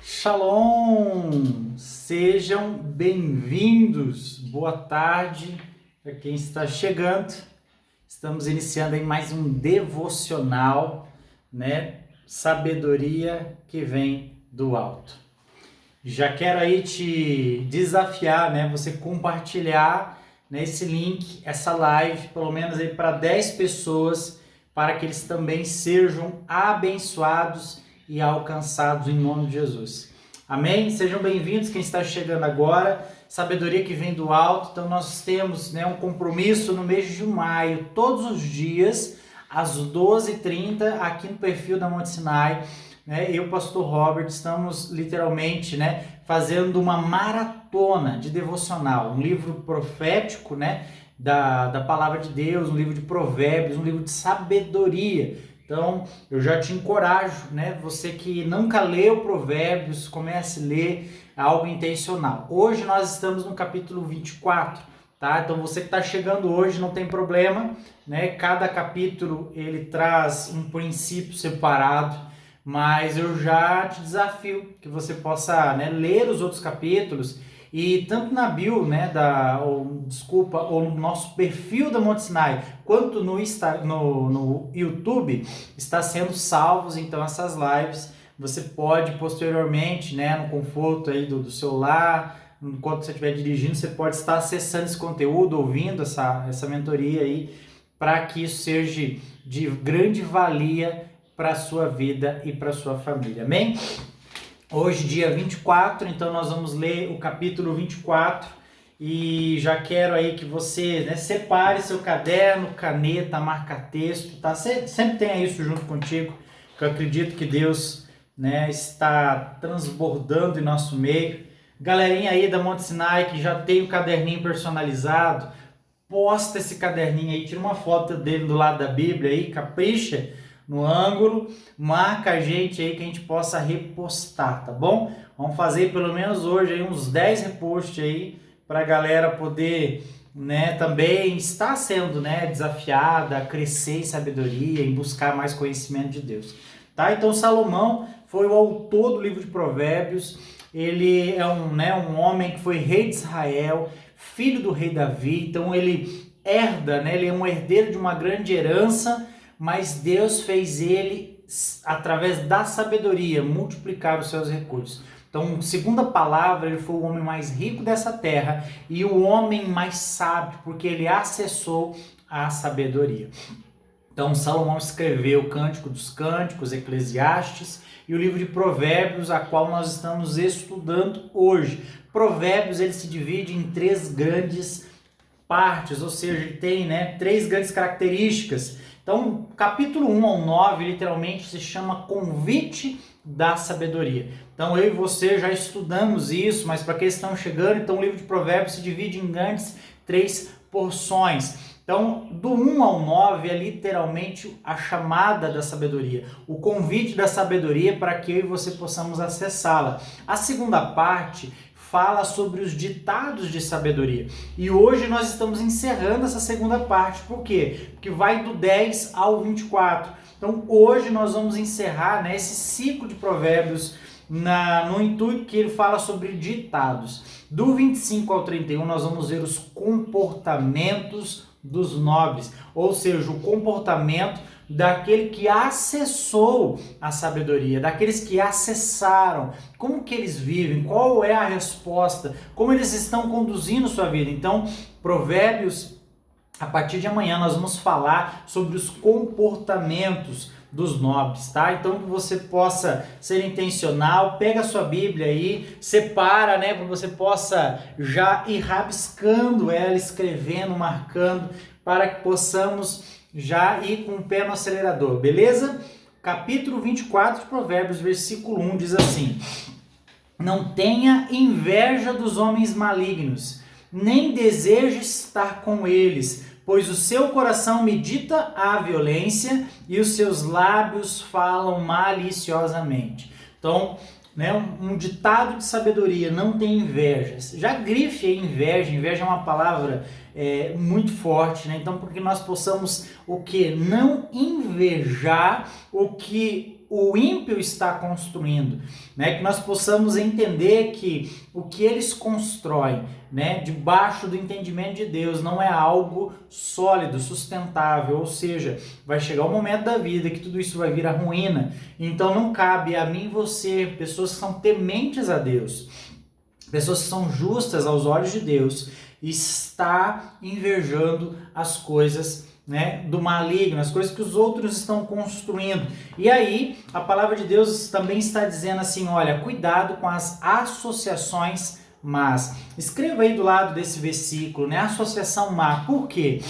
Shalom! Sejam bem-vindos. Boa tarde para quem está chegando. Estamos iniciando aí mais um devocional, né? Sabedoria que vem do alto. Já quero aí te desafiar, né? Você compartilhar, né, esse link, essa live, pelo menos aí para 10 pessoas, para que eles também sejam abençoados e alcançados em nome de Jesus. Amém? Sejam bem-vindos quem está chegando agora. Sabedoria que vem do alto. Então nós temos, né, um compromisso no mês de maio, todos os dias, às 12h30, aqui no perfil da Monte Sinai. Né? Eu, pastor Robert, estamos literalmente, né, fazendo uma maratona de devocional, um livro profético, né, da palavra de Deus, um livro de provérbios, um livro de sabedoria. Então, eu já te encorajo, né, você que nunca leu provérbios, comece a ler algo intencional. Hoje nós estamos no capítulo 24, tá? Então, você que está chegando hoje, não tem problema, né? Cada capítulo, ele traz um princípio separado, mas eu já te desafio que você possa, né, ler os outros capítulos e tanto na bio, né, ou no nosso perfil da Monte Sinai, quanto no YouTube, está sendo salvos, então, essas lives. Você pode posteriormente, né, no conforto aí do celular, enquanto você estiver dirigindo, você pode estar acessando esse conteúdo, ouvindo essa mentoria aí, para que isso seja de grande valia para a sua vida e para a sua família, amém? Hoje, dia 24, então nós vamos ler o capítulo 24 e já quero aí que você, né, separe seu caderno, caneta, marca-texto, tá? Sempre tenha isso junto contigo, que eu acredito que Deus, né, está transbordando em nosso meio. Galerinha aí da Monte Sinai que já tem o caderninho personalizado, posta esse caderninho aí, tira uma foto dele do lado da Bíblia aí, capricha no ângulo, marca a gente aí que a gente possa repostar, tá bom? Vamos fazer pelo menos hoje aí uns 10 reposts aí para a galera poder, né, também estar sendo, né, desafiada a crescer em sabedoria, em buscar mais conhecimento de Deus, tá? Então Salomão foi o autor do livro de Provérbios. Ele é um homem que foi rei de Israel, filho do rei Davi, então ele herda, né, ele é um herdeiro de uma grande herança, mas Deus fez ele, através da sabedoria, multiplicar os seus recursos. Então, segundo a palavra, ele foi o homem mais rico dessa terra e o homem mais sábio, porque ele acessou a sabedoria. Então, Salomão escreveu o Cântico dos Cânticos, Eclesiastes e o livro de Provérbios, a qual nós estamos estudando hoje. Provérbios, ele se divide em 3 grandes partes, ou seja, ele tem, né, 3 grandes características. Então, capítulo 1 ao 9, literalmente, se chama Convite da Sabedoria. Então, eu e você já estudamos isso, mas para aqueles que estão chegando, então o livro de Provérbios se divide em grandes 3 porções. Então, do 1 ao 9 é literalmente a chamada da sabedoria, o convite da sabedoria para que eu e você possamos acessá-la. A segunda parte fala sobre os ditados de sabedoria. E hoje nós estamos encerrando essa segunda parte. Por quê? Porque vai do 10 ao 24. Então hoje nós vamos encerrar, né, esse ciclo de provérbios no intuito que ele fala sobre ditados. Do 25 ao 31 nós vamos ver os comportamentos dos nobres, ou seja, o comportamento daquele que acessou a sabedoria, daqueles que acessaram, como que eles vivem, qual é a resposta, como eles estão conduzindo sua vida. Então, Provérbios, a partir de amanhã nós vamos falar sobre os comportamentos dos nobres, tá? Então que você possa ser intencional, pega a sua Bíblia aí, separa, né, para que você possa já ir rabiscando ela, escrevendo, marcando, para que possamos já ir com o pé no acelerador, beleza? Capítulo 24 de Provérbios, versículo 1 diz assim: Não tenha inveja dos homens malignos, nem deseje estar com eles, pois o seu coração medita a violência e os seus lábios falam maliciosamente. Então, né, um ditado de sabedoria: não tem invejas. Já grife aí inveja. Inveja é uma palavra muito forte, né? Então, porque nós possamos o que? Não invejar o que o ímpio está construindo, né? Que nós possamos entender que o que eles constroem, né, debaixo do entendimento de Deus não é algo sólido, sustentável, ou seja, vai chegar um momento da vida que tudo isso vai vir à ruína. Então não cabe a mim e você, pessoas que são tementes a Deus, pessoas que são justas aos olhos de Deus, está invejando as coisas, né, do maligno, as coisas que os outros estão construindo. E aí, a palavra de Deus também está dizendo assim, olha, cuidado com as associações más. Escreva aí do lado desse versículo, né, associação má. Por quê?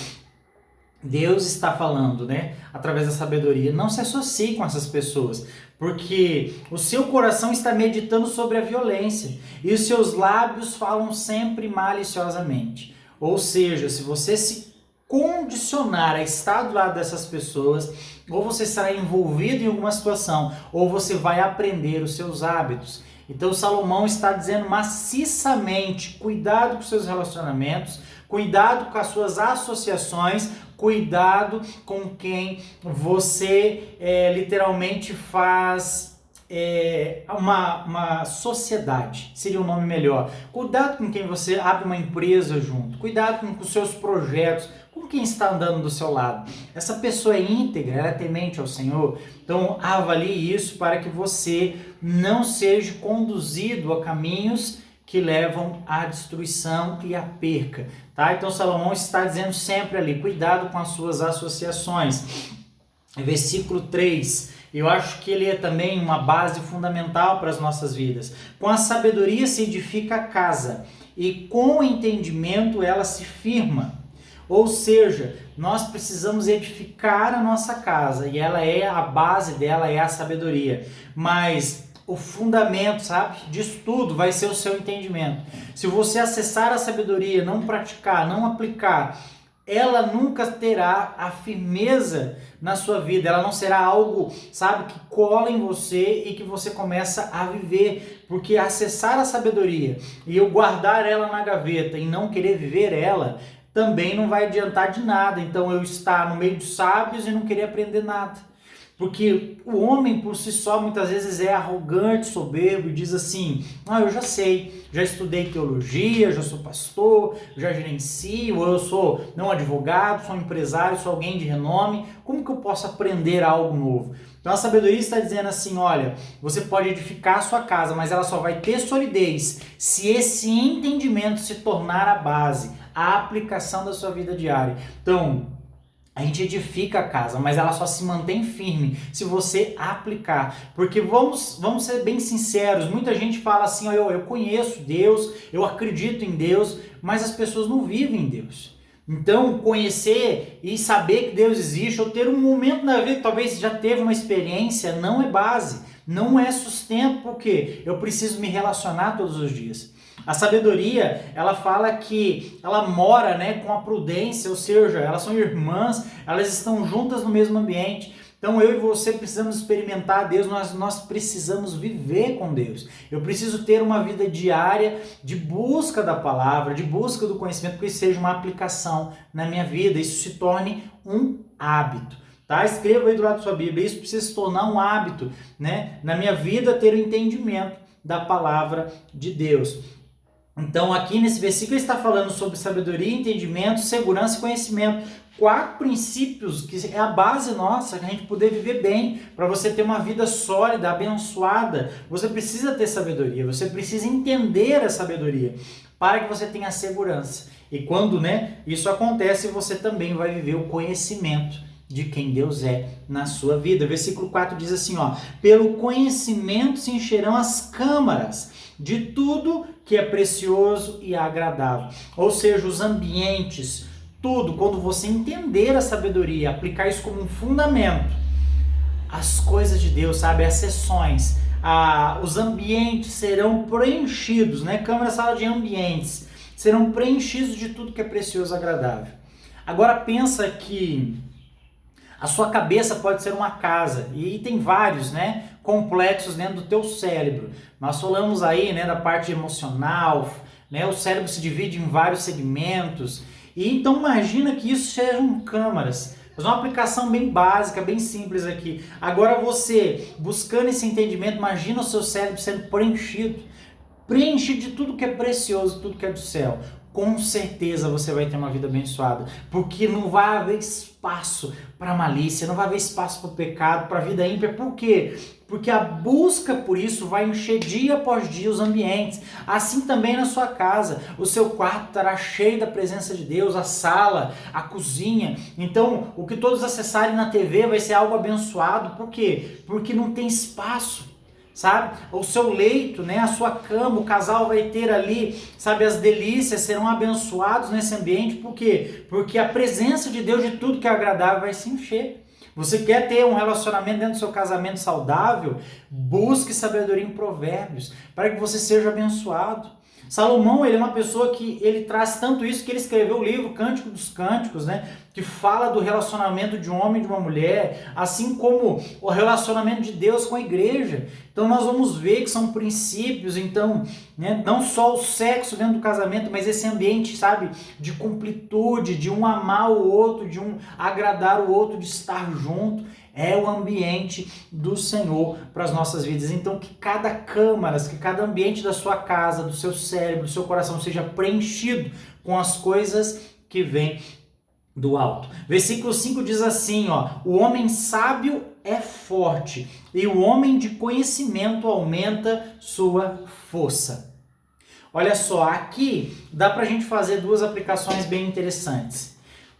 Deus está falando, né, através da sabedoria, não se associe com essas pessoas, porque o seu coração está meditando sobre a violência e os seus lábios falam sempre maliciosamente. Ou seja, se você se condicionar a estar do lado dessas pessoas, ou você será envolvido em alguma situação, ou você vai aprender os seus hábitos. Então Salomão está dizendo maciçamente, cuidado com seus relacionamentos, cuidado com as suas associações, cuidado com quem você literalmente faz uma sociedade, seria um nome melhor. Cuidado com quem você abre uma empresa junto, cuidado com os seus projetos, com quem está andando do seu lado. Essa pessoa é íntegra, ela é temente ao Senhor, então avalie isso para que você não seja conduzido a caminhos que levam à destruição e à perca, tá? Então Salomão está dizendo sempre ali, cuidado com as suas associações. Versículo 3, eu acho que ele é também uma base fundamental para as nossas vidas. Com a sabedoria se edifica a casa, e com o entendimento ela se firma. Ou seja, nós precisamos edificar a nossa casa, e a base dela é a sabedoria. Mas o fundamento, sabe, disso tudo vai ser o seu entendimento. Se você acessar a sabedoria, não praticar, não aplicar, ela nunca terá a firmeza na sua vida, ela não será algo, sabe, que cola em você e que você começa a viver, porque acessar a sabedoria e eu guardar ela na gaveta e não querer viver ela, também não vai adiantar de nada. Então eu estar no meio dos sábios e não querer aprender nada. Porque o homem por si só muitas vezes é arrogante, soberbo e diz assim, eu já sei, já estudei teologia, já sou pastor, já gerencio, eu sou não advogado, sou empresário, sou alguém de renome, como que eu posso aprender algo novo? Então a sabedoria está dizendo assim, olha, você pode edificar a sua casa, mas ela só vai ter solidez se esse entendimento se tornar a base, a aplicação da sua vida diária. Então, a gente edifica a casa, mas ela só se mantém firme se você aplicar. Porque vamos ser bem sinceros, muita gente fala assim, eu conheço Deus, eu acredito em Deus, mas as pessoas não vivem em Deus. Então, conhecer e saber que Deus existe, ou ter um momento na vida que talvez já teve uma experiência, não é base, não é sustento, porque eu preciso me relacionar todos os dias. A sabedoria, ela fala que ela mora, né, com a prudência, ou seja, elas são irmãs, elas estão juntas no mesmo ambiente. Então eu e você precisamos experimentar Deus, nós precisamos viver com Deus. Eu preciso ter uma vida diária de busca da palavra, de busca do conhecimento, que isso seja uma aplicação na minha vida, isso se torne um hábito. Tá? Escreva aí do lado da sua Bíblia, isso precisa se tornar um hábito, né? Na minha vida ter o entendimento da palavra de Deus. Então aqui nesse versículo ele está falando sobre sabedoria, entendimento, segurança e conhecimento. 4 princípios que é a base nossa, que a gente poder viver bem, para você ter uma vida sólida, abençoada. Você precisa ter sabedoria, você precisa entender a sabedoria, para que você tenha segurança. E quando, né, isso acontece, você também vai viver o conhecimento de quem Deus é na sua vida. Versículo 4 diz assim, pelo conhecimento se encherão as câmaras de tudo que é precioso e agradável. Ou seja, os ambientes, tudo, quando você entender a sabedoria, aplicar isso como um fundamento, as coisas de Deus, sabe, as sessões, os ambientes serão preenchidos, né? Câmara, sala de ambientes, serão preenchidos de tudo que é precioso e agradável. Agora pensa que a sua cabeça pode ser uma casa, e tem vários, né, complexos dentro do teu cérebro. Nós falamos aí, né, da parte emocional, né, o cérebro se divide em vários segmentos. E então imagina que isso sejam câmaras, Mas uma aplicação bem básica, bem simples aqui. Agora você, buscando esse entendimento, imagina o seu cérebro sendo preenchido. Preenche de tudo que é precioso, tudo que é do céu. Com certeza você vai ter uma vida abençoada, porque não vai haver espaço para malícia, não vai haver espaço para o pecado, para a vida ímpia. Por quê? Porque a busca por isso vai encher dia após dia os ambientes. Assim também na sua casa, o seu quarto estará cheio da presença de Deus, a sala, a cozinha. Então, o que todos acessarem na TV vai ser algo abençoado. Por quê? Porque não tem espaço. Sabe? O seu leito, né? A sua cama, o casal vai ter ali, sabe? As delícias serão abençoados nesse ambiente. Por quê? Porque a presença de Deus de tudo que é agradável vai se encher. Você quer ter um relacionamento dentro do seu casamento saudável? Busque sabedoria em Provérbios, para que você seja abençoado. Salomão, ele é uma pessoa que ele traz tanto isso que ele escreveu o livro Cântico dos Cânticos, né? Que fala do relacionamento de um homem e de uma mulher, assim como o relacionamento de Deus com a igreja. Então nós vamos ver que são princípios, então, né? Não só o sexo dentro do casamento, mas esse ambiente, sabe, de completude, de um amar o outro, de um agradar o outro, de estar junto. É o ambiente do Senhor para as nossas vidas. Então que cada câmara, que cada ambiente da sua casa, do seu cérebro, do seu coração seja preenchido com as coisas que vêm do alto. Versículo 5 diz assim, ó: o homem sábio é forte e o homem de conhecimento aumenta sua força. Olha só, aqui dá para a gente fazer duas aplicações bem interessantes.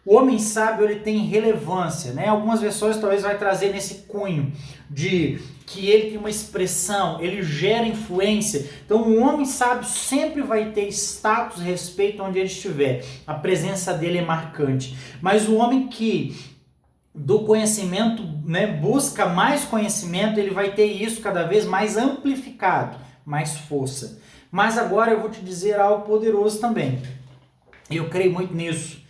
O homem sábio, ele tem relevância, né? Algumas versões talvez vai trazer nesse cunho de que ele tem uma expressão, ele gera influência. Então, um homem sábio sempre vai ter status, respeito onde ele estiver. A presença dele é marcante. Mas o homem que do conhecimento, né, busca mais conhecimento, ele vai ter isso cada vez mais amplificado, mais força. Mas agora eu vou te dizer algo poderoso também. Eu creio muito nisso.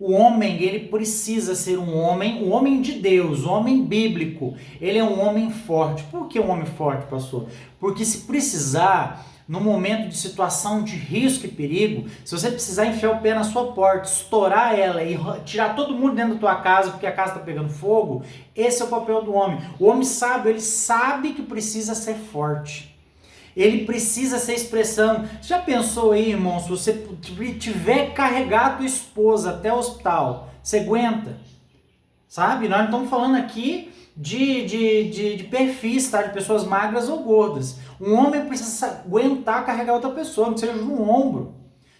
O homem, ele precisa ser um homem de Deus, um homem bíblico. Ele é um homem forte. Por que um homem forte, pastor? Porque se precisar, no momento de situação de risco e perigo, se você precisar enfiar o pé na sua porta, estourar ela e tirar todo mundo dentro da tua casa porque a casa está pegando fogo, esse é o papel do homem. O homem sábio, ele sabe que precisa ser forte. Ele precisa ser expressão. Você já pensou aí, irmão, se você tiver que carregar a tua esposa até o hospital, você aguenta? Sabe? Nós não estamos falando aqui de perfis, tá? De pessoas magras ou gordas. Um homem precisa aguentar carregar outra pessoa, não seja no ombro.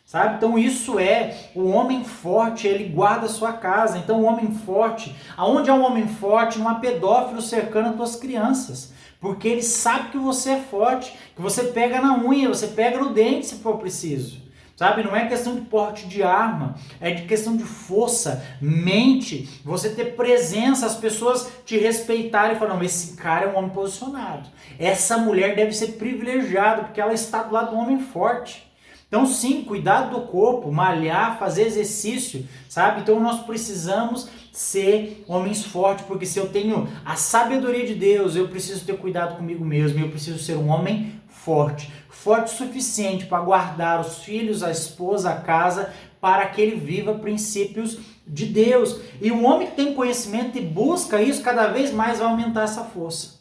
Sabe? Então isso é o homem forte, ele guarda a sua casa. Então o homem forte, aonde há um homem forte, não há pedófilo cercando as tuas crianças. Porque ele sabe que você é forte, que você pega na unha, você pega no dente se for preciso. Sabe? Não é questão de porte de arma, é de questão de força, mente, você ter presença, as pessoas te respeitarem e falar, não, esse cara é um homem posicionado. Essa mulher deve ser privilegiada, porque ela está do lado de um homem forte. Então sim, cuidado do corpo, malhar, fazer exercício, sabe? Então nós precisamos ser homens fortes, porque se eu tenho a sabedoria de Deus, eu preciso ter cuidado comigo mesmo, eu preciso ser um homem forte. Forte o suficiente para guardar os filhos, a esposa, a casa, para que ele viva princípios de Deus. E um homem que tem conhecimento e busca isso, cada vez mais vai aumentar essa força.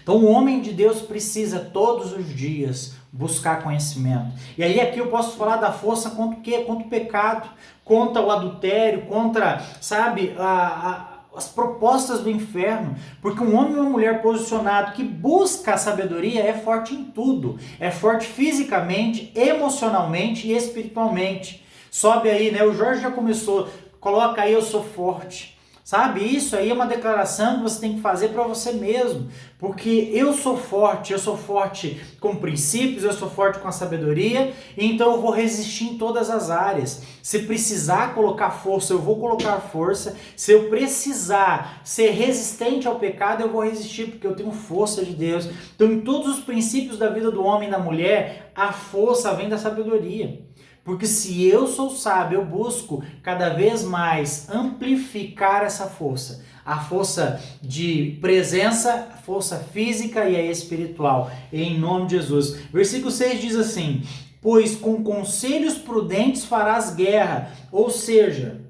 Então o homem de Deus precisa todos os dias buscar conhecimento. E aí aqui eu posso falar da força contra o quê? Contra o pecado, contra o adultério, contra, sabe, as propostas do inferno. Porque um homem e uma mulher posicionado que busca a sabedoria é forte em tudo. É forte fisicamente, emocionalmente e espiritualmente. Sobe aí, né? O Jorge já começou, coloca aí, eu sou forte. Sabe, isso aí é uma declaração que você tem que fazer para você mesmo, porque eu sou forte com princípios, eu sou forte com a sabedoria, então eu vou resistir em todas as áreas. Se precisar colocar força, eu vou colocar força. Se eu precisar ser resistente ao pecado, eu vou resistir, porque eu tenho força de Deus. Então, em todos os princípios da vida do homem e da mulher, a força vem da sabedoria. Porque se eu sou sábio, eu busco cada vez mais amplificar essa força. A força de presença, a força física e a espiritual. Em nome de Jesus. Versículo 6 diz assim: pois com conselhos prudentes farás guerra. Ou seja,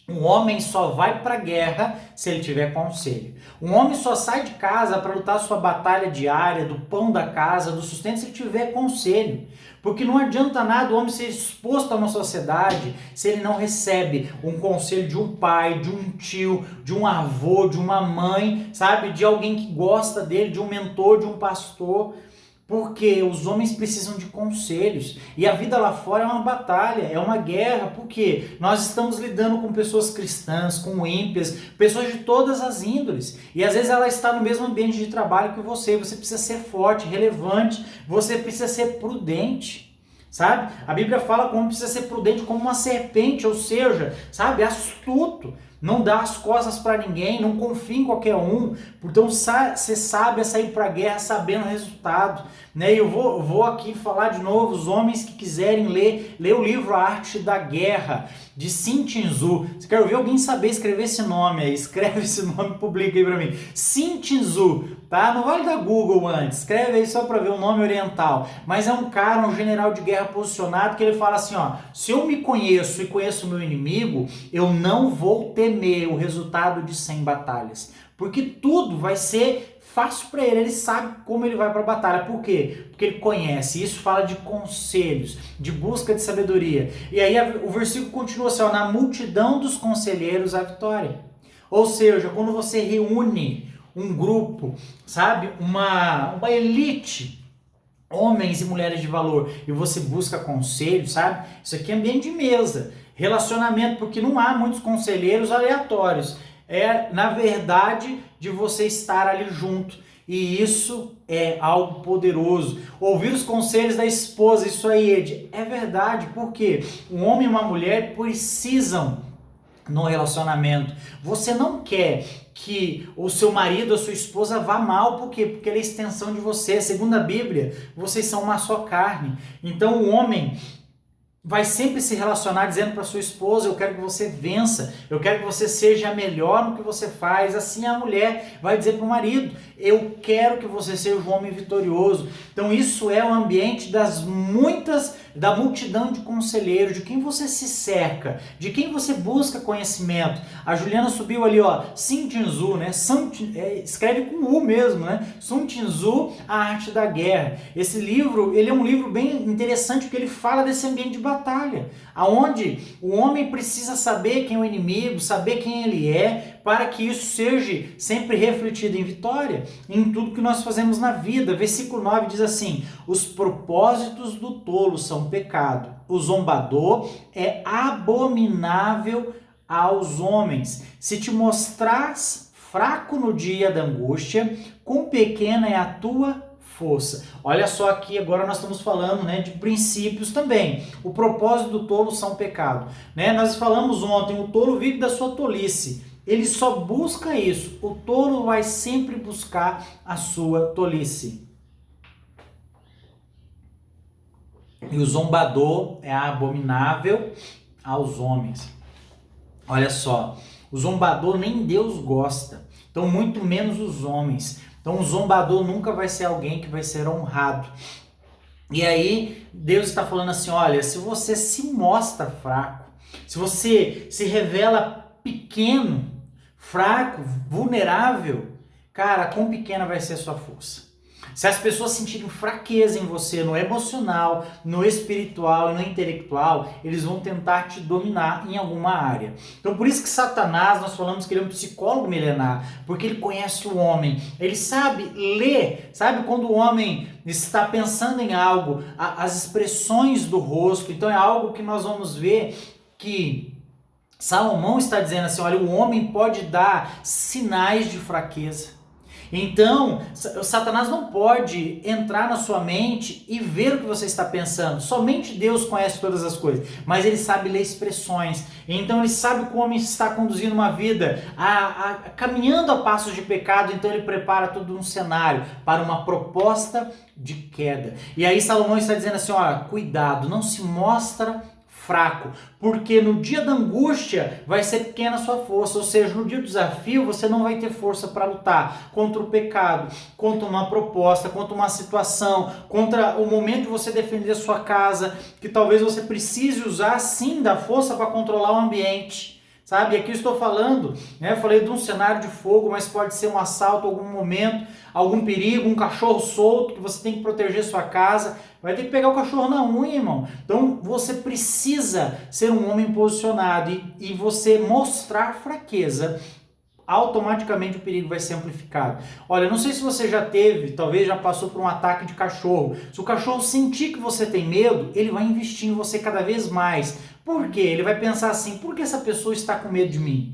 Um homem só vai para a guerra se ele tiver conselho. Um homem só sai de casa para lutar sua batalha diária, do pão da casa, do sustento, se ele tiver conselho. Porque não adianta nada o homem ser exposto a uma sociedade se ele não recebe um conselho de um pai, de um tio, de um avô, de uma mãe, sabe? De alguém que gosta dele, de um mentor, de um pastor. Porque os homens precisam de conselhos. E a vida lá fora é uma batalha, é uma guerra. Porque nós estamos lidando com pessoas cristãs, com ímpias, pessoas de todas as índoles. E às vezes ela está no mesmo ambiente de trabalho que você. Você precisa ser forte, relevante. Você precisa ser prudente. Sabe? A Bíblia fala como precisa ser prudente como uma serpente, ou seja, sabe, astuto. Não dá as costas para ninguém, não confia em qualquer um. Então você sabe sair para a guerra sabendo o resultado. Né? E eu vou aqui falar de novo, os homens que quiserem ler o livro A Arte da Guerra, de Sun Tzu. Você quer ouvir alguém saber escrever esse nome aí? Escreve esse nome e publica aí para mim. Sun Tzu, tá? Não vale dar Google antes, escreve aí só para ver o nome oriental. Mas é um cara, um general de guerra posicionado, que ele fala assim, ó, se eu me conheço e conheço o meu inimigo, eu não vou temer o resultado de 100 batalhas. Porque tudo vai ser fácil para ele, ele sabe como ele vai para a batalha. Por quê? Porque ele conhece. Isso fala de conselhos, de busca de sabedoria. E aí o versículo continua assim, ó, na multidão dos conselheiros a vitória. Ou seja, quando você reúne um grupo, sabe, uma elite, homens e mulheres de valor, e você busca conselho, sabe? Isso aqui é ambiente de mesa, relacionamento, porque não há muitos conselheiros aleatórios. É, na verdade, de você estar ali junto. E isso é algo poderoso. Ouvir os conselhos da esposa, isso aí, Ed, é verdade, porque um homem e uma mulher precisam no relacionamento. Você não quer que o seu marido ou sua esposa vá mal, por quê? Porque ele é extensão de você. Segundo a Bíblia, vocês são uma só carne. Então o homem vai sempre se relacionar dizendo para sua esposa, eu quero que você vença, eu quero que você seja melhor no que você faz. Assim a mulher vai dizer para o marido, eu quero que você seja um homem vitorioso. Então isso é o ambiente da multidão de conselheiros, de quem você se cerca, de quem você busca conhecimento. A Juliana subiu ali, ó, Sun Tzu, né? Escreve com U mesmo, né? Sun Tzu, A Arte da Guerra. Esse livro, ele é um livro bem interessante porque ele fala desse ambiente de batalha, aonde o homem precisa saber quem é o inimigo, saber quem ele é, para que isso seja sempre refletido em vitória, em tudo que nós fazemos na vida. Versículo 9 diz assim, os propósitos do tolo são pecado, o zombador é abominável aos homens. Se te mostras fraco no dia da angústia, quão pequena é a tua força. Olha só aqui, agora nós estamos falando, né, de princípios também. O propósito do tolo são pecado. Né? Nós falamos ontem, o tolo vive da sua tolice. Ele só busca isso. O tolo vai sempre buscar a sua tolice. E o zombador é abominável aos homens. Olha só, o zombador nem Deus gosta. Então, muito menos os homens. Então, o zombador nunca vai ser alguém que vai ser honrado. E aí, Deus está falando assim, olha, se você se mostra fraco, se você se revela pequeno, fraco, vulnerável, cara, quão pequena vai ser a sua força. Se as pessoas sentirem fraqueza em você, no emocional, no espiritual e no intelectual, eles vão tentar te dominar em alguma área. Então por isso que Satanás, nós falamos que ele é um psicólogo milenar, porque ele conhece o homem, ele sabe ler, sabe quando o homem está pensando em algo, as expressões do rosto. Então é algo que nós vamos ver que Salomão está dizendo assim, olha, o homem pode dar sinais de fraqueza. Então, Satanás não pode entrar na sua mente e ver o que você está pensando. Somente Deus conhece todas as coisas, mas ele sabe ler expressões. Então ele sabe que o homem está conduzindo uma vida caminhando a passos de pecado, então ele prepara todo um cenário para uma proposta de queda. E aí Salomão está dizendo assim, ó, cuidado, não se mostra fraco, porque no dia da angústia vai ser pequena a sua força, ou seja, no dia do desafio você não vai ter força para lutar contra o pecado, contra uma proposta, contra uma situação, contra o momento de você defender a sua casa, que talvez você precise usar sim da força para controlar o ambiente. sabe? E aqui eu estou falando, né? Eu falei de um cenário de fogo, mas pode ser um assalto, algum momento, algum perigo, um cachorro solto que você tem que proteger sua casa. Vai ter que pegar o cachorro na unha, irmão. Então você precisa ser um homem posicionado e você mostrar fraqueza, automaticamente o perigo vai ser amplificado. Olha, não sei se você já teve, talvez já passou por um ataque de cachorro. Se o cachorro sentir que você tem medo, ele vai investir em você cada vez mais. Por quê? Ele vai pensar assim, por que essa pessoa está com medo de mim?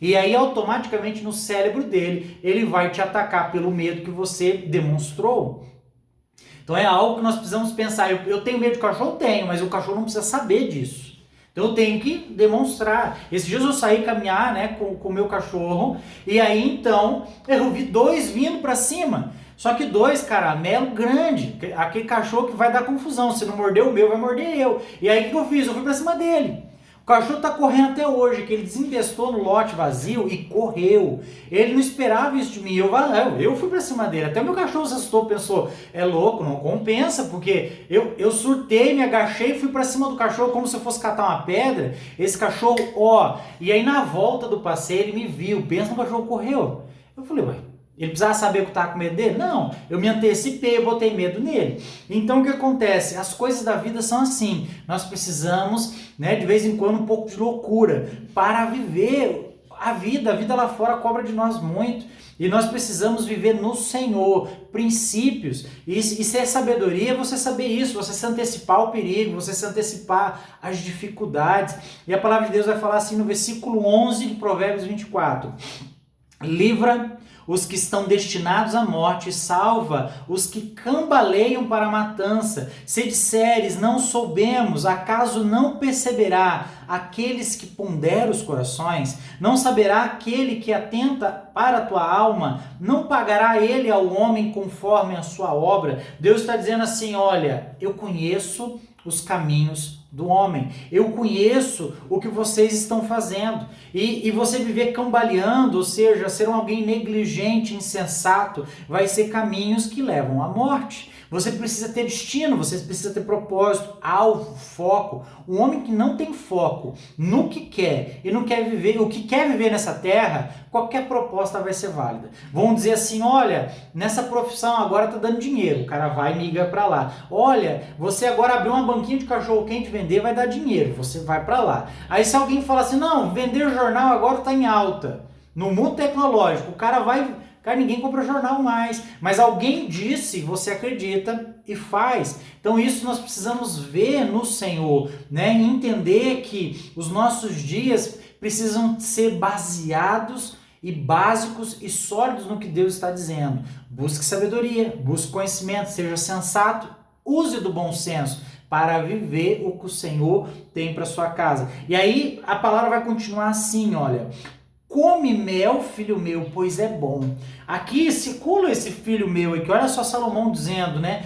E aí, automaticamente, no cérebro dele, ele vai te atacar pelo medo que você demonstrou. Então é algo que nós precisamos pensar. Eu tenho medo de cachorro? Tenho, mas o cachorro não precisa saber disso. Então eu tenho que demonstrar. Esses dias eu saí caminhar, né, com o meu cachorro, e aí então eu vi dois vindo pra cima. Só que dois caramelo grande, aquele cachorro que vai dar confusão. Se não morder o meu, vai morder eu. E aí o que eu fiz? Eu fui pra cima dele. O cachorro tá correndo até hoje, que ele desinvestou no lote vazio e correu. Ele não esperava isso de mim, eu fui pra cima dele. Até o meu cachorro se assustou, pensou, é louco, não compensa, porque eu surtei, me agachei e fui pra cima do cachorro como se eu fosse catar uma pedra. Esse cachorro, e aí na volta do passeio ele me viu, pensa no cachorro correu. Eu falei, ué, ele precisava saber que eu estava com medo dele? Não, eu me antecipei, eu botei medo nele. Então o que acontece? As coisas da vida são assim. Nós precisamos, né, de vez em quando, um pouco de loucura para viver a vida lá fora cobra de nós muito. E nós precisamos viver no Senhor, princípios. E ser sabedoria é você saber isso, você se antecipar ao perigo, você se antecipar às dificuldades. E a palavra de Deus vai falar assim no versículo 11 de Provérbios 24. Livra os que estão destinados à morte, salva os que cambaleiam para a matança. Se disseres, não soubemos, acaso não perceberá aqueles que ponderam os corações? Não saberá aquele que atenta para a tua alma? Não pagará ele ao homem conforme a sua obra? Deus está dizendo assim, olha, eu conheço os caminhos do homem. Eu conheço o que vocês estão fazendo. E você viver cambaleando, ou seja, ser alguém negligente, insensato, vai ser caminhos que levam à morte. Você precisa ter destino, você precisa ter propósito, alvo, foco. Um homem que não tem foco no que quer e não quer viver, o que quer viver nessa terra, qualquer proposta vai ser válida. Vão dizer assim, olha, nessa profissão agora tá dando dinheiro, o cara vai e migra para lá. Olha, você agora abriu uma banquinha de cachorro quente vender, vai dar dinheiro, você vai para lá. Aí se alguém falar assim, não, vender jornal agora tá em alta. No mundo tecnológico, o cara vai... Cara, ninguém compra jornal mais, mas alguém disse, você acredita e faz. Então isso nós precisamos ver no Senhor, né? Entender que os nossos dias precisam ser baseados e básicos e sólidos no que Deus está dizendo. Busque sabedoria, busque conhecimento, seja sensato, use do bom senso para viver o que o Senhor tem para sua casa. E aí a palavra vai continuar assim, olha... Come mel, filho meu, pois é bom. Aqui circula esse filho meu aqui, olha só Salomão dizendo, né?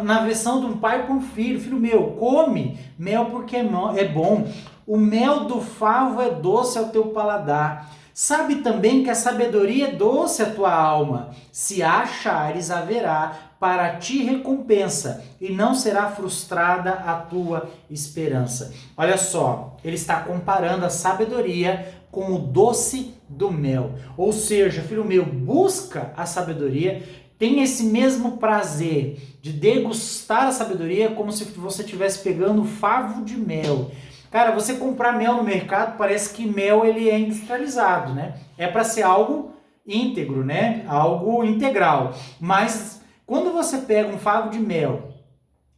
Na versão de um pai para um filho, filho meu, come mel porque é bom. O mel do favo é doce ao teu paladar. Sabe também que a sabedoria é doce à tua alma. Se a achares, haverá para ti recompensa, e não será frustrada a tua esperança. Olha só, ele está comparando a sabedoria com o doce do mel. Ou seja, filho meu, busca a sabedoria, tem esse mesmo prazer de degustar a sabedoria como se você estivesse pegando favo de mel. Cara, você comprar mel no mercado, parece que mel ele é industrializado, né? É para ser algo íntegro, né? Algo integral. Mas quando você pega um favo de mel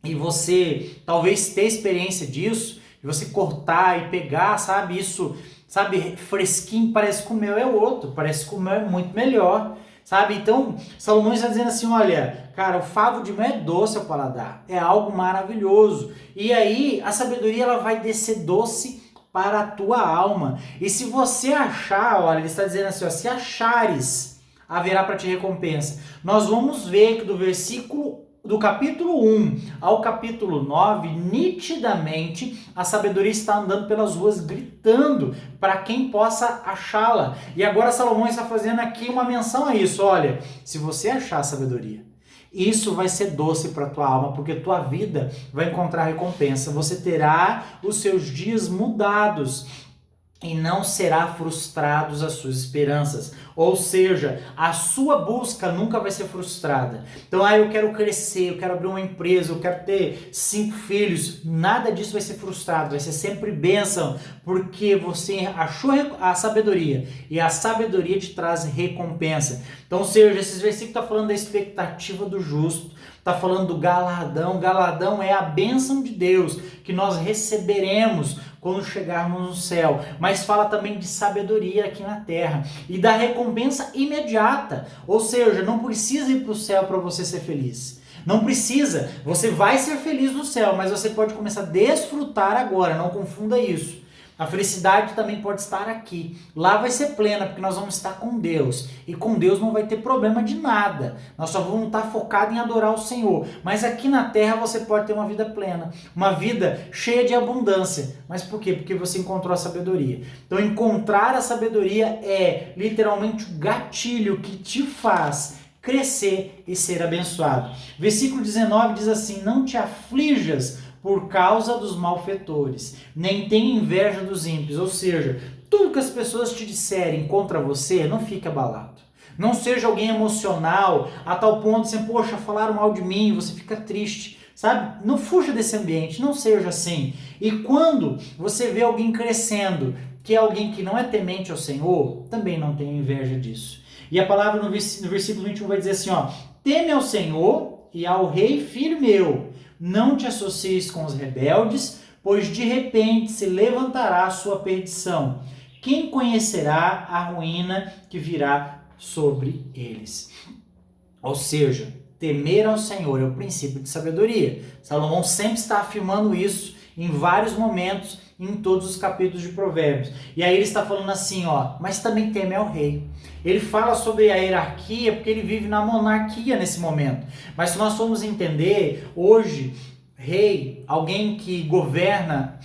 e você talvez ter experiência disso, e você cortar e pegar, sabe, isso, sabe, fresquinho, parece que o mel é outro, parece que o mel é muito melhor, sabe? Então, Salomão está dizendo assim, olha, cara, o favo de mel é doce ao paladar, é algo maravilhoso. E aí, a sabedoria, ela vai descer doce para a tua alma. E se você achar, olha, ele está dizendo assim, ó, se achares, haverá para ti recompensa. Nós vamos ver que do capítulo 1 ao capítulo 9, nitidamente, a sabedoria está andando pelas ruas gritando para quem possa achá-la. E agora Salomão está fazendo aqui uma menção a isso. Olha, se você achar a sabedoria, isso vai ser doce para a tua alma, porque tua vida vai encontrar recompensa. Você terá os seus dias mudados. e não será frustrados as suas esperanças. Ou seja, a sua busca nunca vai ser frustrada. Então, eu quero crescer, eu quero abrir uma empresa, eu quero ter 5 filhos. Nada disso vai ser frustrado, vai ser sempre bênção, porque você achou a sabedoria e a sabedoria te traz recompensa. Então, ou seja, esses versículos estão falando da expectativa do justo, está falando do galardão. Galardão é a bênção de Deus que nós receberemos quando chegarmos no céu, mas fala também de sabedoria aqui na terra e da recompensa imediata, ou seja, não precisa ir para o céu para você ser feliz, não precisa, você vai ser feliz no céu, mas você pode começar a desfrutar agora, não confunda isso. A felicidade também pode estar aqui. Lá vai ser plena, porque nós vamos estar com Deus. E com Deus não vai ter problema de nada. Nós só vamos estar focados em adorar o Senhor. Mas aqui na terra você pode ter uma vida plena. Uma vida cheia de abundância. Mas por quê? Porque você encontrou a sabedoria. Então encontrar a sabedoria é literalmente o gatilho que te faz crescer e ser abençoado. Versículo 19 diz assim: não te aflijas por causa dos malfeitores, nem tenha inveja dos ímpios. Ou seja, tudo que as pessoas te disserem contra você, não fique abalado. Não seja alguém emocional a tal ponto de assim, poxa, falaram mal de mim, você fica triste, sabe? Não fuja desse ambiente, não seja assim. E quando você vê alguém crescendo, que é alguém que não é temente ao Senhor, também não tenha inveja disso. E a palavra no versículo 21 vai dizer assim, teme ao Senhor e ao Rei, filho meu. Não te associes com os rebeldes, pois de repente se levantará a sua perdição. Quem conhecerá a ruína que virá sobre eles? Ou seja, temer ao Senhor é o princípio de sabedoria. Salomão sempre está afirmando isso em vários momentos, em todos os capítulos de Provérbios. E aí ele está falando assim, mas também teme ao rei. Ele fala sobre a hierarquia porque ele vive na monarquia nesse momento. Mas se nós formos entender, hoje, rei, alguém que governa,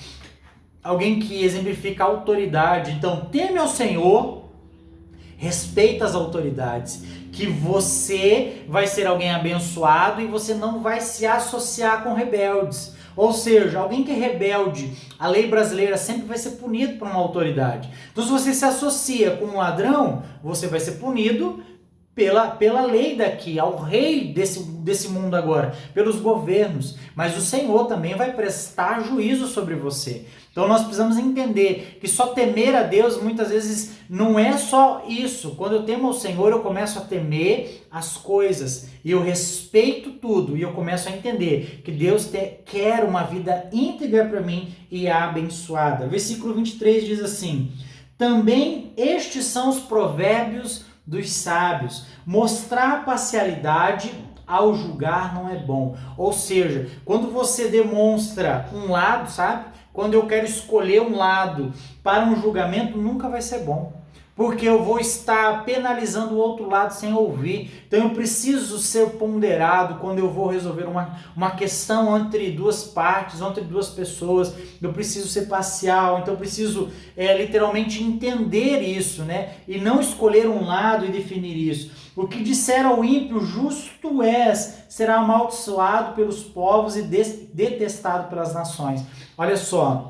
alguém que exemplifica a autoridade. Então, teme ao Senhor, respeita as autoridades, que você vai ser alguém abençoado e você não vai se associar com rebeldes. Ou seja, alguém que é rebelde, a lei brasileira sempre vai ser punido por uma autoridade. Então, se você se associa com um ladrão, você vai ser punido pela lei daqui, ao rei desse mundo agora, pelos governos. Mas o Senhor também vai prestar juízo sobre você. Então nós precisamos entender que só temer a Deus muitas vezes não é só isso. Quando eu temo ao Senhor, eu começo a temer as coisas e eu respeito tudo e eu começo a entender que Deus quer uma vida íntegra para mim e abençoada. Versículo 23 diz assim: também estes são os provérbios dos sábios. Mostrar parcialidade ao julgar não é bom. Ou seja, quando você demonstra um lado, sabe? Quando eu quero escolher um lado para um julgamento, nunca vai ser bom. Porque eu vou estar penalizando o outro lado sem ouvir. Então eu preciso ser ponderado quando eu vou resolver uma questão entre duas partes, entre duas pessoas. Eu preciso ser parcial, então eu preciso literalmente entender isso, né? E não escolher um lado e definir isso. O que disser ao ímpio, justo és, será amaldiçoado pelos povos e detestado pelas nações. Olha só.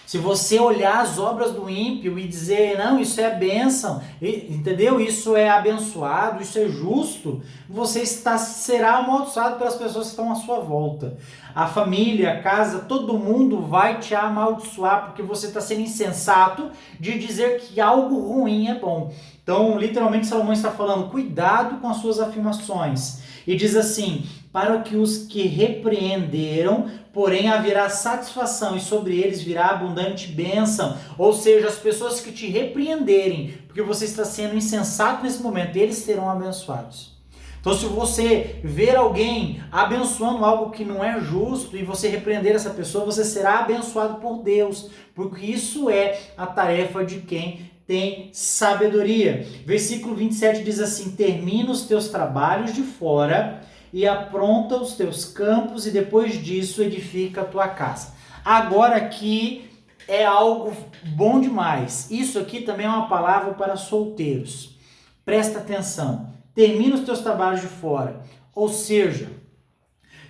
Se você olhar as obras do ímpio e dizer, não, isso é bênção, entendeu? Isso é abençoado, isso é justo, você será amaldiçoado pelas pessoas que estão à sua volta. A família, a casa, todo mundo vai te amaldiçoar porque você está sendo insensato de dizer que algo ruim é bom. Então, literalmente, Salomão está falando, cuidado com as suas afirmações. E diz assim, para que os que repreenderam, porém haverá satisfação e sobre eles virá abundante bênção. Ou seja, as pessoas que te repreenderem, porque você está sendo insensato nesse momento, eles serão abençoados. Então, se você ver alguém abençoando algo que não é justo e você repreender essa pessoa, você será abençoado por Deus, porque isso é a tarefa de quem tem sabedoria. Versículo 27 diz assim, termina os teus trabalhos de fora e apronta os teus campos e depois disso edifica a tua casa. Agora aqui é algo bom demais. Isso aqui também é uma palavra para solteiros. Presta atenção. Termina os teus trabalhos de fora. Ou seja,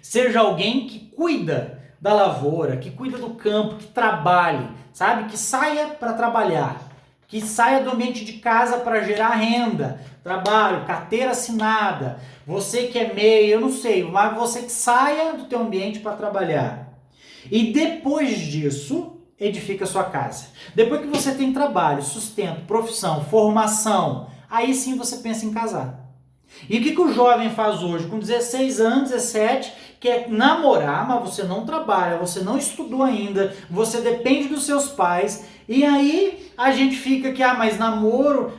seja alguém que cuida da lavoura, que cuida do campo, que trabalhe, sabe? Que saia para trabalhar, que saia do ambiente de casa para gerar renda, trabalho, carteira assinada. Você que é MEI, eu não sei, mas você que saia do teu ambiente para trabalhar. E depois disso, edifica a sua casa. Depois que você tem trabalho, sustento, profissão, formação, aí sim você pensa em casar. E o que o jovem faz hoje? Com 16 anos, 17, quer namorar, mas você não trabalha, você não estudou ainda, você depende dos seus pais, e aí a gente fica que, mas namoro...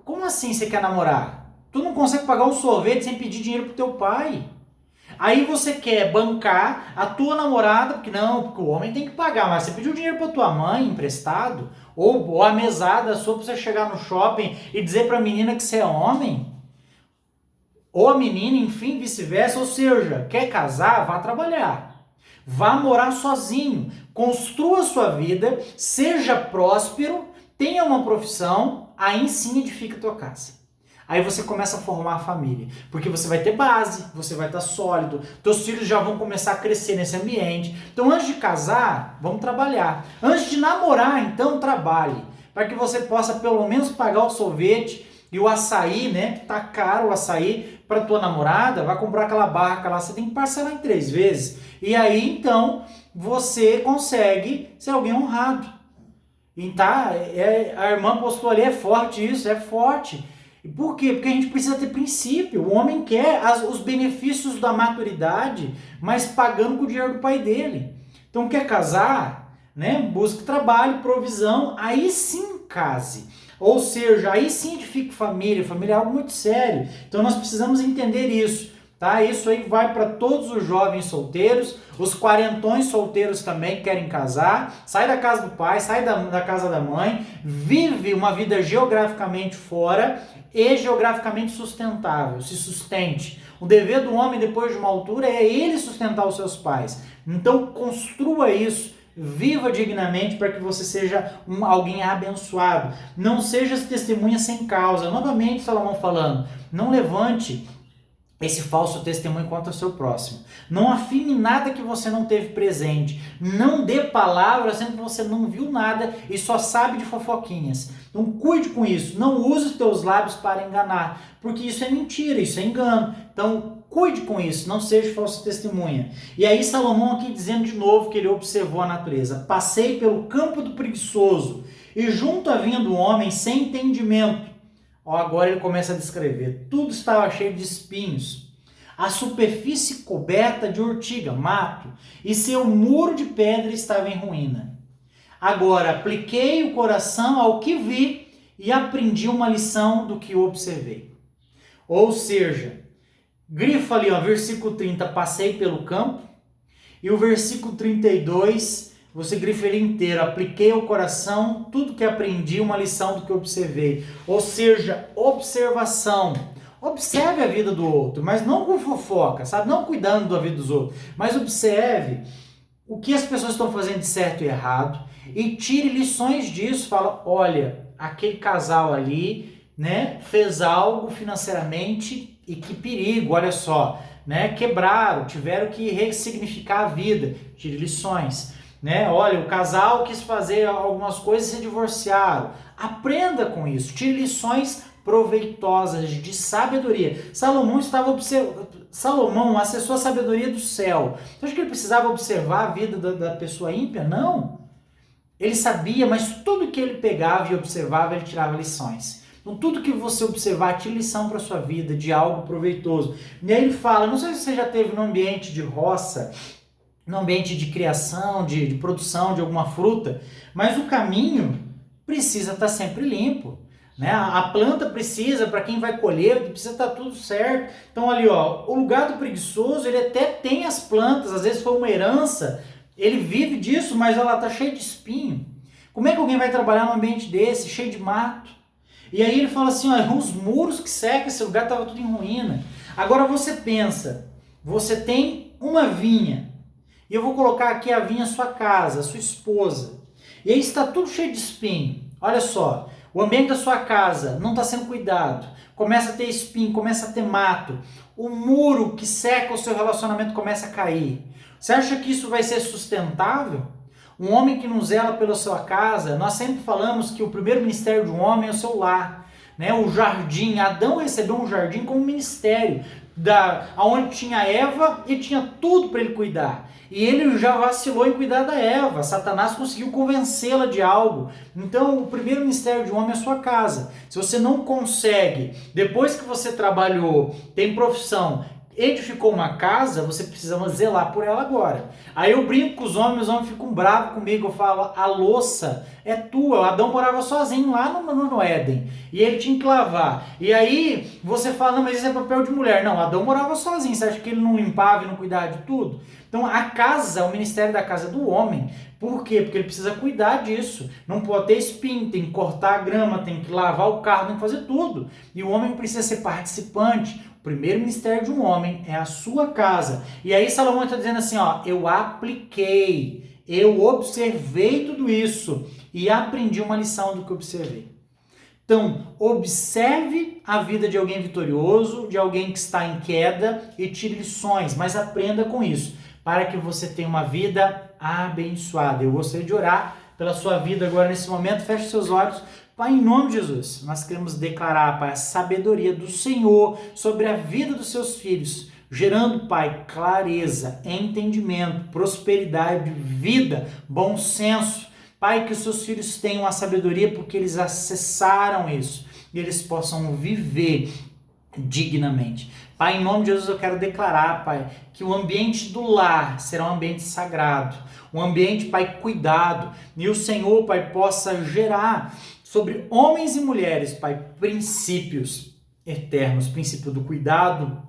Como assim você quer namorar? Tu não consegue pagar um sorvete sem pedir dinheiro pro teu pai. Aí você quer bancar a tua namorada, porque o homem tem que pagar, mas você pediu dinheiro pra tua mãe emprestado, ou a mesada sua pra você chegar no shopping e dizer pra menina que você é homem, ou a menina, enfim, vice-versa. Ou seja, quer casar, vá trabalhar, vá morar sozinho, construa sua vida, seja próspero, tenha uma profissão, aí sim edifica a tua casa. Aí você começa a formar a família, porque você vai ter base, você vai estar sólido, teus filhos já vão começar a crescer nesse ambiente. Então antes de casar, vamos trabalhar. Antes de namorar, então trabalhe, para que você possa pelo menos pagar o sorvete e o açaí, né? Que tá caro o açaí para tua namorada, vai comprar aquela barca lá, você tem que parcelar em 3 vezes. E aí então você consegue ser alguém honrado. E tá, a irmã postou ali, é forte isso, é forte. Por quê? Porque a gente precisa ter princípio. O homem quer os benefícios da maturidade, mas pagando com o dinheiro do pai dele. Então quer casar, né? Busque trabalho, provisão, aí sim case. Ou seja, aí sim edifique família. Família é algo muito sério. Então nós precisamos entender isso. Tá? Isso aí vai para todos os jovens solteiros, os quarentões solteiros também querem casar, sai da casa do pai, sai da casa da mãe, vive uma vida geograficamente fora e geograficamente sustentável, se sustente. O dever do homem depois de uma altura é ele sustentar os seus pais. Então construa isso, viva dignamente para que você seja alguém abençoado. Não seja testemunha sem causa. Novamente Salomão falando, não levante esse falso testemunho contra o seu próximo. Não afirme nada que você não teve presente. Não dê palavra sendo que você não viu nada e só sabe de fofoquinhas. Então cuide com isso. Não use os teus lábios para enganar, porque isso é mentira, isso é engano. Então cuide com isso, não seja falso testemunha. E aí Salomão aqui dizendo de novo que ele observou a natureza. Passei pelo campo do preguiçoso e junto à vinha do homem sem entendimento. Agora ele começa a descrever. Tudo estava cheio de espinhos, a superfície coberta de urtiga, mato, e seu muro de pedra estava em ruína. Agora apliquei o coração ao que vi e aprendi uma lição do que observei. Ou seja, grifa ali, versículo 30, passei pelo campo, e o versículo 32, você grifa ele inteiro, apliquei ao coração tudo que aprendi, uma lição do que observei. Ou seja, observação. Observe a vida do outro, mas não com fofoca, sabe? Não cuidando da vida dos outros, mas observe o que as pessoas estão fazendo de certo e errado e tire lições disso. Fala, olha, aquele casal ali, né, fez algo financeiramente e que perigo, olha só, né? Quebraram, tiveram que ressignificar a vida. Tire lições. Né? Olha, o casal quis fazer algumas coisas e se divorciaram. Aprenda com isso. Tire lições proveitosas de sabedoria. Salomão acessou a sabedoria do céu. Você acha que ele precisava observar a vida da pessoa ímpia? Não. Ele sabia, mas tudo que ele pegava e observava, ele tirava lições. Então, tudo que você observar, tire lição para a sua vida de algo proveitoso. E aí ele fala, não sei se você já teve num ambiente de roça, no ambiente de criação, de produção de alguma fruta, mas o caminho precisa estar sempre limpo, né? A planta precisa, para quem vai colher, precisa estar tudo certo. Então ali, o lugar do preguiçoso, ele até tem as plantas, às vezes foi uma herança, ele vive disso, mas ela está cheia de espinho. Como é que alguém vai trabalhar num ambiente desse, cheio de mato? E aí ele fala assim, os muros que secam, esse lugar estava tudo em ruína. Agora você pensa, você tem uma vinha, e eu vou colocar aqui a vinha sua casa, a sua esposa. E aí está tudo cheio de espinho. Olha só, o ambiente da sua casa não está sendo cuidado, começa a ter espinho, começa a ter mato, o muro que seca o seu relacionamento começa a cair. Você acha que isso vai ser sustentável? Um homem que não zela pela sua casa, nós sempre falamos que o primeiro ministério de um homem é o seu lar, né? O jardim, Adão recebeu um jardim como ministério, onde tinha Eva e tinha tudo para ele cuidar. E ele já vacilou em cuidar da Eva. Satanás conseguiu convencê-la de algo. Então, o primeiro ministério de um homem é a sua casa. Se você não consegue, depois que você trabalhou, tem profissão, edificou uma casa, você precisa zelar por ela agora. Aí eu brinco com os homens ficam bravos comigo, eu falo, a louça é tua. O Adão morava sozinho lá no Éden, e ele tinha que lavar. E aí você fala, não, mas isso é papel de mulher. Não, Adão morava sozinho, você acha que ele não limpava e não cuidava de tudo? Então a casa, o ministério da casa é do homem. Por quê? Porque ele precisa cuidar disso. Não pode ter espinho, tem que cortar a grama, tem que lavar o carro, tem que fazer tudo. E o homem precisa ser participante. O primeiro ministério de um homem é a sua casa. E aí Salomão está dizendo assim, ó, eu apliquei, eu observei tudo isso e aprendi uma lição do que observei. Então, observe a vida de alguém vitorioso, de alguém que está em queda e tire lições, mas aprenda com isso, para que você tenha uma vida abençoada. Eu gostaria de orar pela sua vida agora nesse momento. Feche seus olhos. Pai, em nome de Jesus, nós queremos declarar, Pai, a sabedoria do Senhor sobre a vida dos seus filhos, gerando, Pai, clareza, entendimento, prosperidade, vida, bom senso. Pai, que os seus filhos tenham a sabedoria porque eles acessaram isso e eles possam viver dignamente. Pai, em nome de Jesus eu quero declarar, Pai, que o ambiente do lar será um ambiente sagrado, um ambiente, Pai, cuidado, e o Senhor, Pai, possa gerar sobre homens e mulheres, Pai, princípios eternos, princípio do cuidado,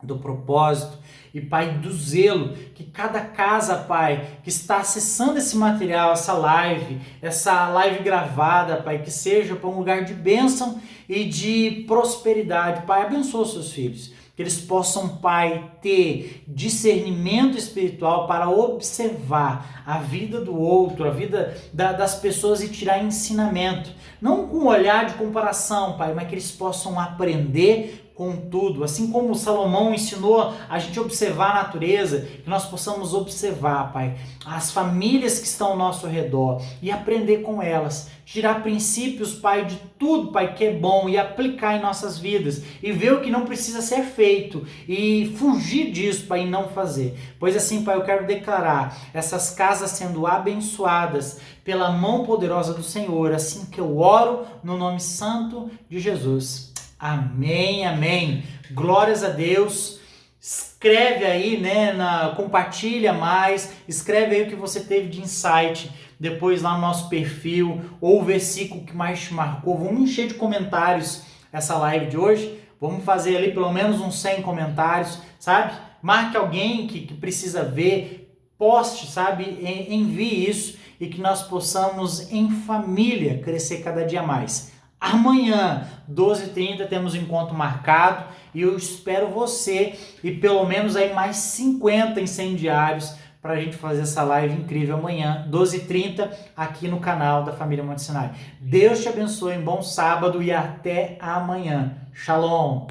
do propósito e, Pai, do zelo, que cada casa, Pai, que está acessando esse material, essa live gravada, Pai, que seja para um lugar de bênção e de prosperidade. Pai, abençoa os seus filhos, que eles possam, Pai, ter discernimento espiritual para observar a vida do outro, a vida das pessoas e tirar ensinamento. Não com um olhar de comparação, Pai, mas que eles possam aprender com tudo. Assim como Salomão ensinou a gente observar a natureza, que nós possamos observar, Pai, as famílias que estão ao nosso redor e aprender com elas. Tirar princípios, Pai, de tudo, Pai, que é bom e aplicar em nossas vidas e ver o que não precisa ser feito e fugir disso, Pai, e não fazer. Pois assim, Pai, eu quero declarar essas casas sendo abençoadas pela mão poderosa do Senhor, assim que eu oro no nome santo de Jesus. Amém, amém. Glórias a Deus. Escreve aí, né, compartilha mais, escreve aí o que você teve de insight depois lá no nosso perfil, ou o versículo que mais te marcou. Vamos encher de comentários essa live de hoje. Vamos fazer ali pelo menos uns 100 comentários, sabe? Marque alguém que precisa ver, poste, sabe? Envie isso e que nós possamos em família crescer cada dia mais. Amanhã, 12h30, temos um encontro marcado e eu espero você e pelo menos aí mais 50 incendiários para a gente fazer essa live incrível amanhã, 12h30, aqui no canal da Família Monte Sinai. Deus te abençoe, um bom sábado e até amanhã. Shalom!